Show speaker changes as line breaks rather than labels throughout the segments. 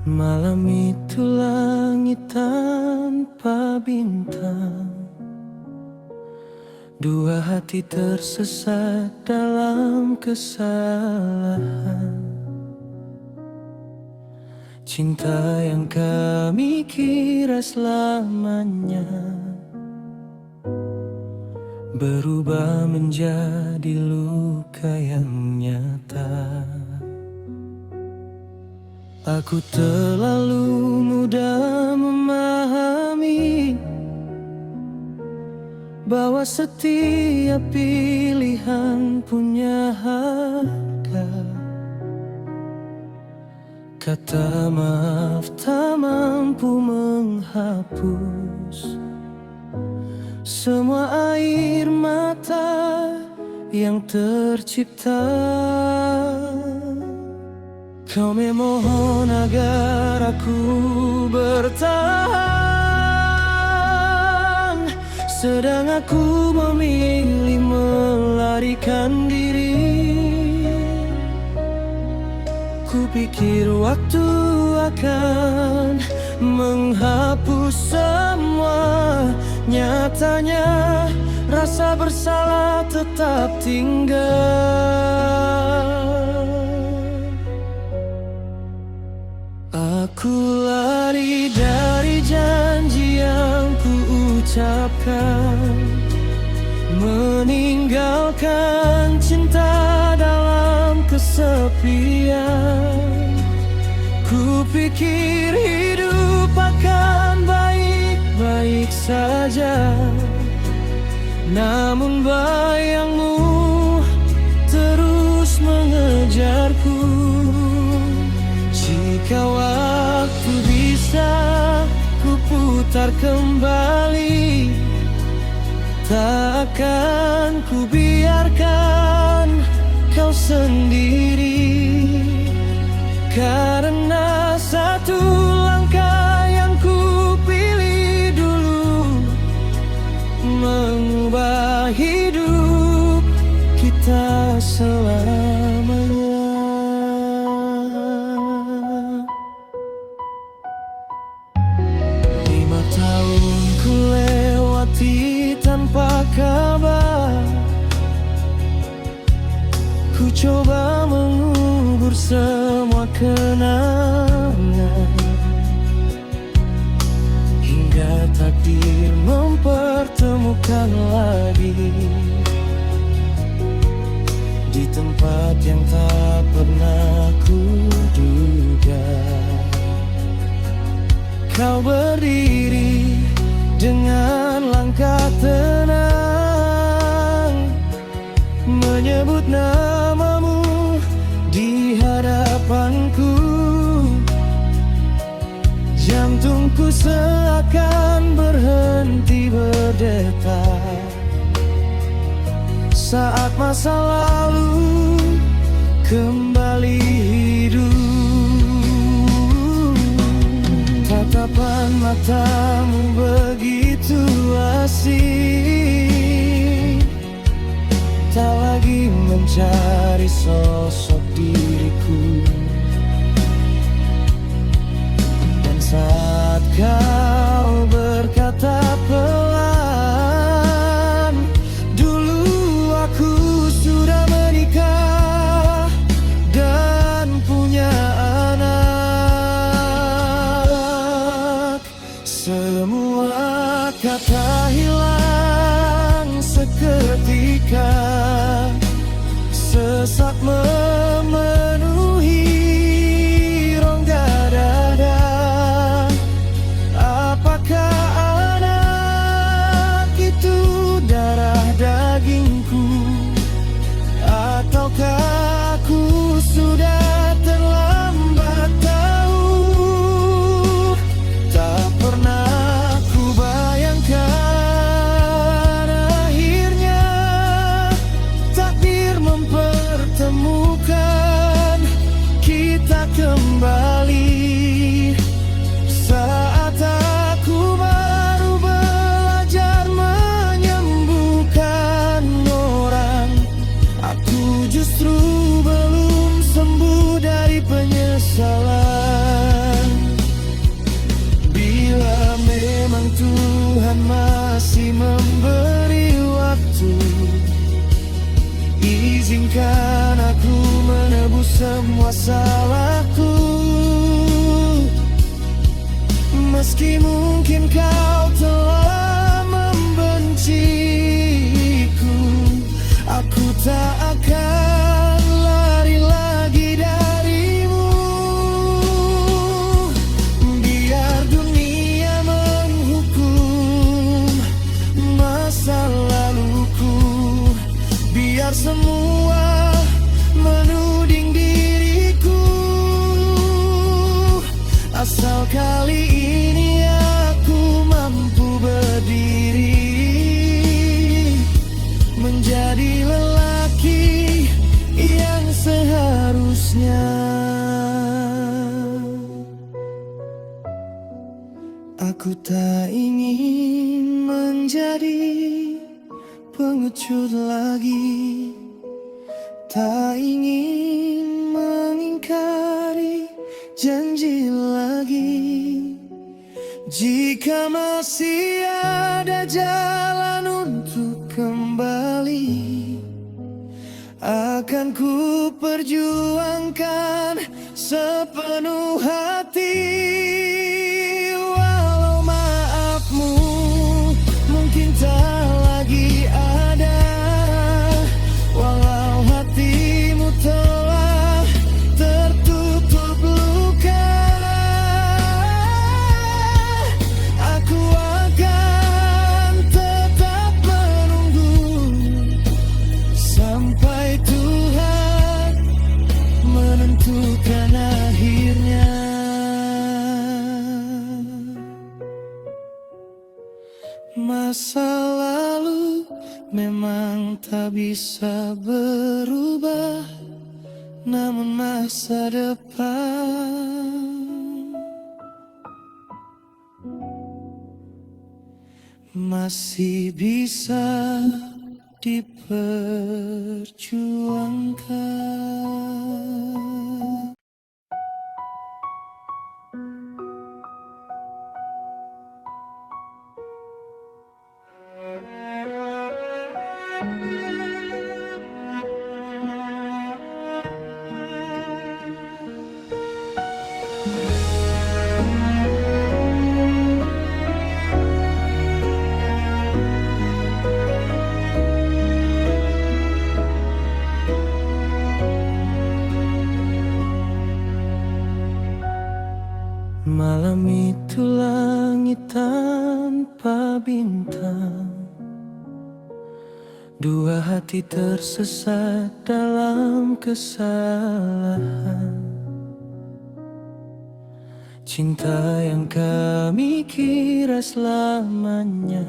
Malam itu langit tanpa bintang, dua hati tersesat dalam kesalahan. Cinta yang kami kira selamanya berubah menjadi luka yang nyata. Aku terlalu mudah memahami bahwa setiap pilihan punya harga. Kata maaf tak mampu menghapus semua air mata yang tercipta. Kau memohon agar aku bertahan, sedang aku memilih melarikan diri. Kupikir waktu akan menghapus semua, nyatanya rasa bersalah tetap tinggal. Aku lari dari janji yang ku ucapkan, meninggalkan cinta dalam kesepian. Kupikir hidup akan baik-baik saja, namun bayangmu terus mengejarku. Jika waktu bisa ku putar kembali, tak akan ku biarkan kau sendiri. Karena satu langkah yang ku pilih dulu mengubah hidup kita selamanya. Tahun ku lewati tanpa kabar, ku coba mengubur semua kenangan, hingga takdir mempertemukan lagi di tempat yang tak pernah kuduga. Kau berdiri dengan langkah tenang, menyebut namamu di hadapanku. Jantungku seakan berhenti berdetak saat masa lalu kembali hidup. Tatapan matamu begitu asing, tak lagi mencari sosok diriku. Dan saat kau berkata pelan, dulu aku sudah menikah dan punya anak. Semua kata hilang seketika, sesak memenuhi rongga dada. Apakah anak itu darah dagingku, ataukah aku sudah terlambat tahu? Tak pernah ku bayangkan akhirnya takdir mempertemukan kita kembali. Saat aku baru belajar menyembuhkan orang, aku justru belum sembuh dari penyesalan. salahku. Meski mungkin kau telah membenciku, aku tak akan lari lagi darimu. Biar dunia menghukum masa laluku, biar semua menuding diriku, asal kali ini aku mampu berdiri menjadi lelaki yang seharusnya. Aku tak ingin menjadi pengecut lagi, tak ingin mengingkari janji lagi. Jika masih ada jalan untuk kembali, akan ku perjuangkan sepenuh hati. Walau maafmu mungkin tak lagi ada, walau hatimu telah tertutup luka, aku akan tetap menunggu sampai Tuhan menentukan akhirnya. Masa lalu memang tak bisa berubah, namun masa depan masih bisa diperjuangkan. Malam itu langit tanpa bintang, dua hati tersesat dalam kesalahan. Cinta yang kami kira selamanya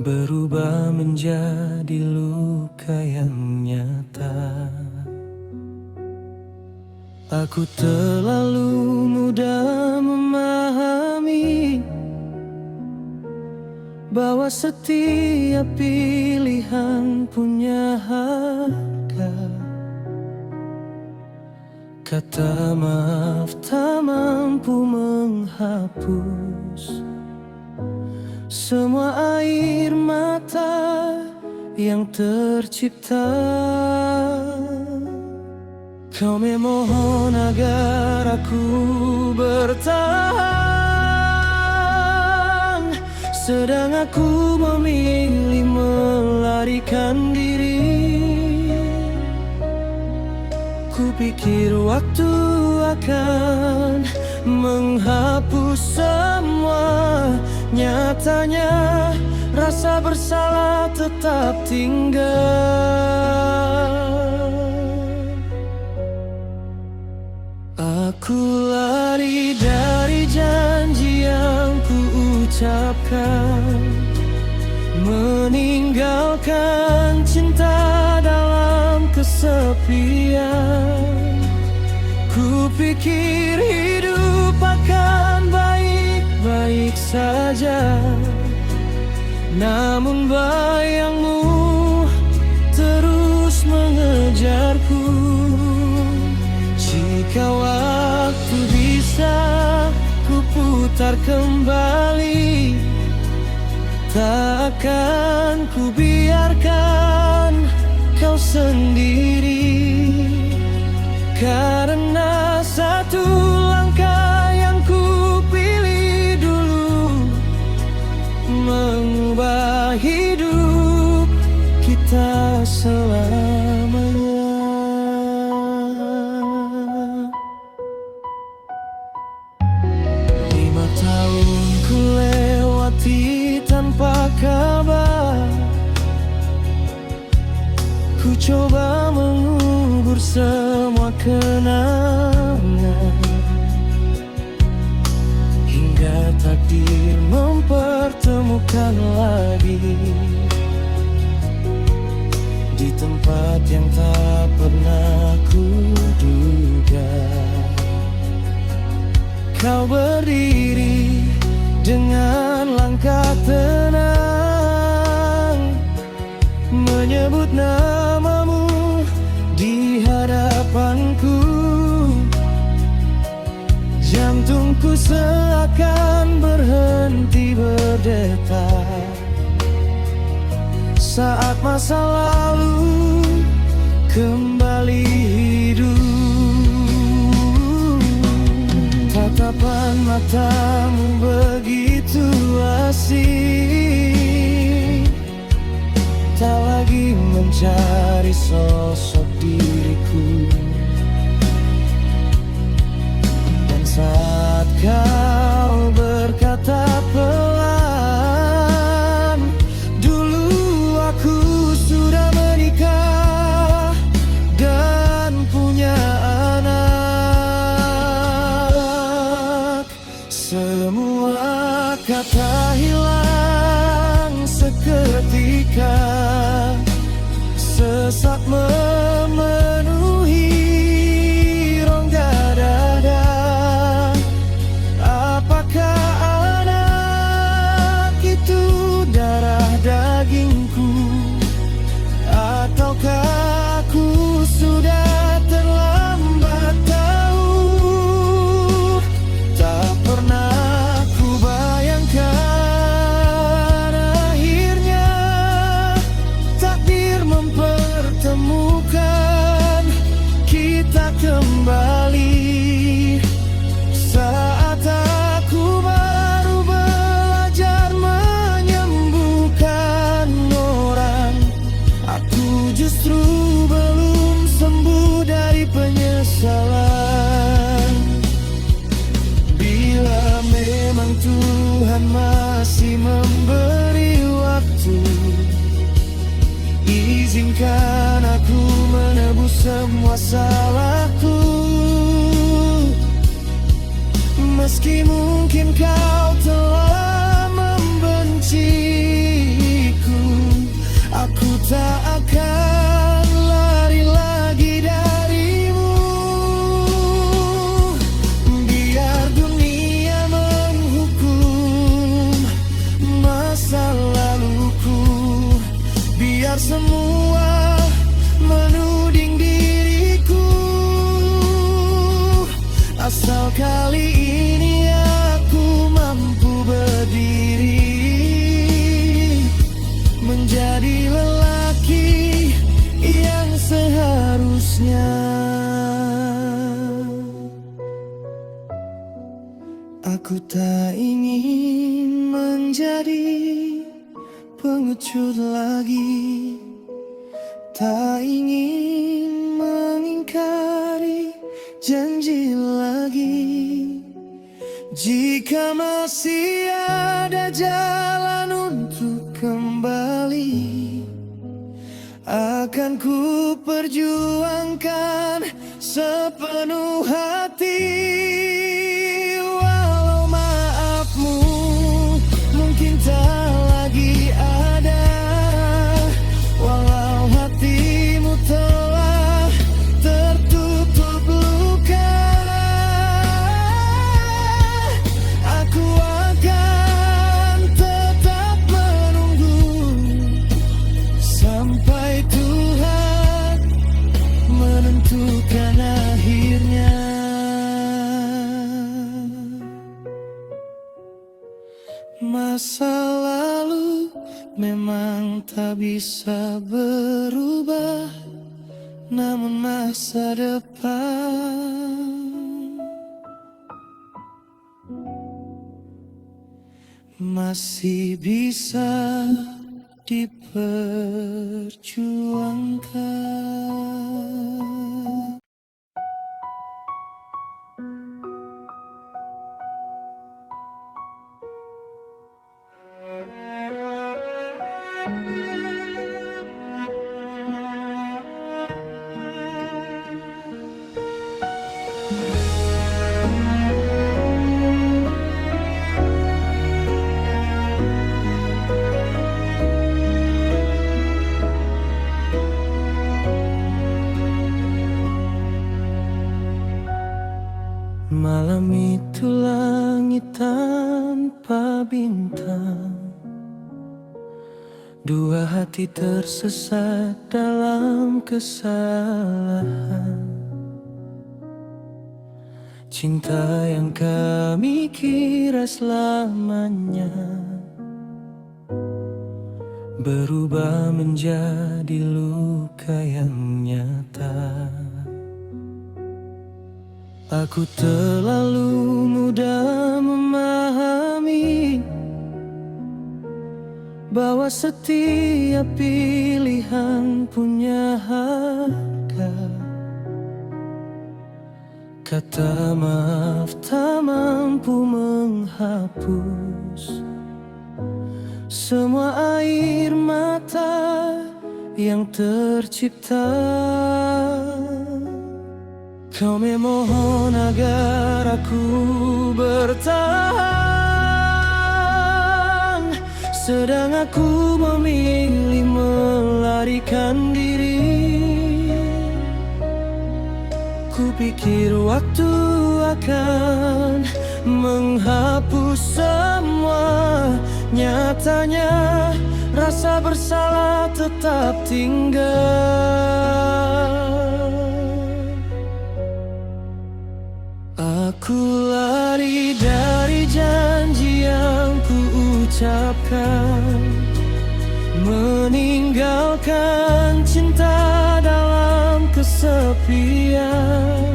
berubah menjadi luka yang nyata. Aku terlalu mudah memahami bahwa setiap pilihan punya harga. Kata maaf tak mampu menghapus semua air mata yang tercipta. Kau memohon agar aku bertahan, sedang aku memilih melarikan diri. Kupikir waktu akan menghapus semua, nyatanya rasa bersalah tetap tinggal. Aku lari dari janji yang ku ucapkan, meninggalkan cinta dalam kesepian. Ku pikir hidup akan baik-baik saja, namun bayangmu terus mengejarku. Jika waktu bisa ku putar kembali, tak akan ku biarkan kau sendiri. selamanya. Lima tahun ku lewati tanpa kabar. Ku coba mengubur semua kenangan, hingga takdir mempertemukan lagi di tempat yang tak pernah kuduga. Kau berdiri dengan langkah tenang, menyebut namamu di hadapanku. Jantungku seakan berhenti berdetak saat masa lalu kembali hidup. Tatapan matamu begitu asing, tak lagi mencari sosok diriku. Dan saat kau berkata pelan, dulu aku sudah menikah dan punya anak. Semua kata hilang seketika, sesak memenuhi rongga dada. Apakah anak itu darah dagingku, ataukah aku sudah terlambat tahu? Tak pernah ku bayangkan akhirnya takdir mempertemukan kita kembali. Saat aku baru belajar menyembuhkan orang, aku justru belum sembuh dari penyesalan. Bila memang Tuhan masih memberi waktu, izinkan aku menebus semua salahku. Meski mungkin kau telah membenciku, aku tak akan lari lagi darimu. Biar dunia menghukum masa laluku, biar semua menuding diriku, asal kali ini aku mampu berdiri menjadi lelaki yang seharusnya. Aku tak ingin menjadi pengecut lagi, tak ingin mengingkari janji lagi. Jika masih ada jalan untuk kembali, akan ku perjuangkan sepenuh hati. Walau maafmu mungkin tak lagi ada, walau hatimu telah tertutup luka, aku akan tetap menunggu sampai Tuhan menentukan akhirnya. Masa lalu memang tak bisa berubah, namun masa depan masih bisa diperjuangkan. Malam itu langit tanpa bintang, dua hati tersesat dalam kesalahan. Cinta yang kami kira selamanya berubah menjadi luka yang nyata. Aku terlalu mudah memahami bahwa setiap pilihan punya harga. Kata maaf tak mampu menghapus semua air mata yang tercipta. Kau memohon agar aku bertahan, sedang aku memilih melarikan diri. Kupikir waktu akan menghapus semua, nyatanya rasa bersalah tetap tinggal. Aku lari dari janji yang ku ucapkan, meninggalkan cinta dalam kesepian.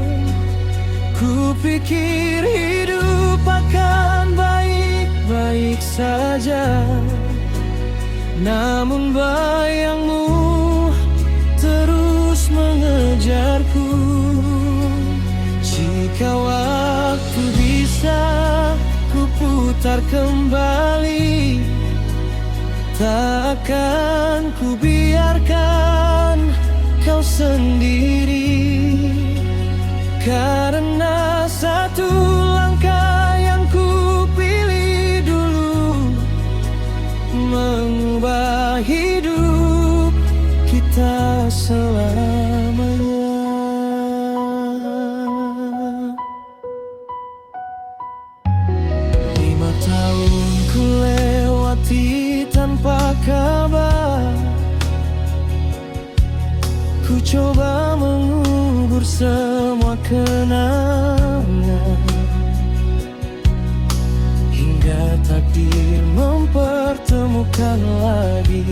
Ku pikir hidup akan baik-baik saja, namun bayangmu terus mengejarku. Jika waktu bisa ku putar kembali, tak akan ku biarkan kau sendiri. Karena satu langkah yang ku pilih dulu, mengubah hidup kita selamanya. 5 tahun ku lewati tanpa kabar. Ku coba mengubur semua kenangan, hingga takdir mempertemukan lagi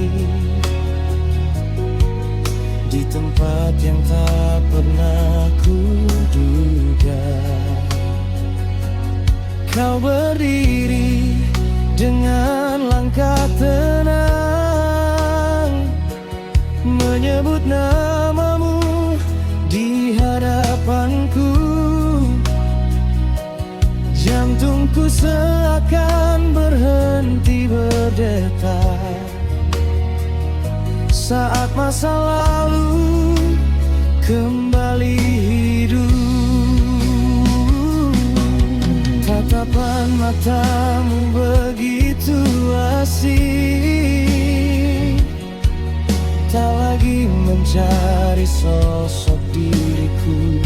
di tempat yang tak pernah kuduga. Kau berdiri dengan langkah tenang, menyebut namamu di hadapanku. Jantungku seakan berhenti berdetak saat masa lalu kembali hidup. Tatapan matamu begitu asing, tak lagi mencari sosok diriku.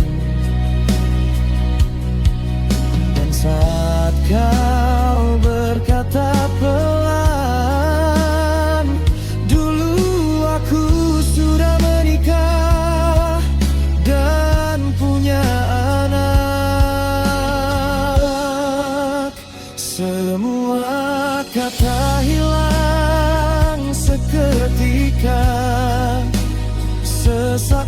Dan saat kau berkata pelan, dulu aku sudah menikah dan punya anak. Semua kata hilang seketika, sesaat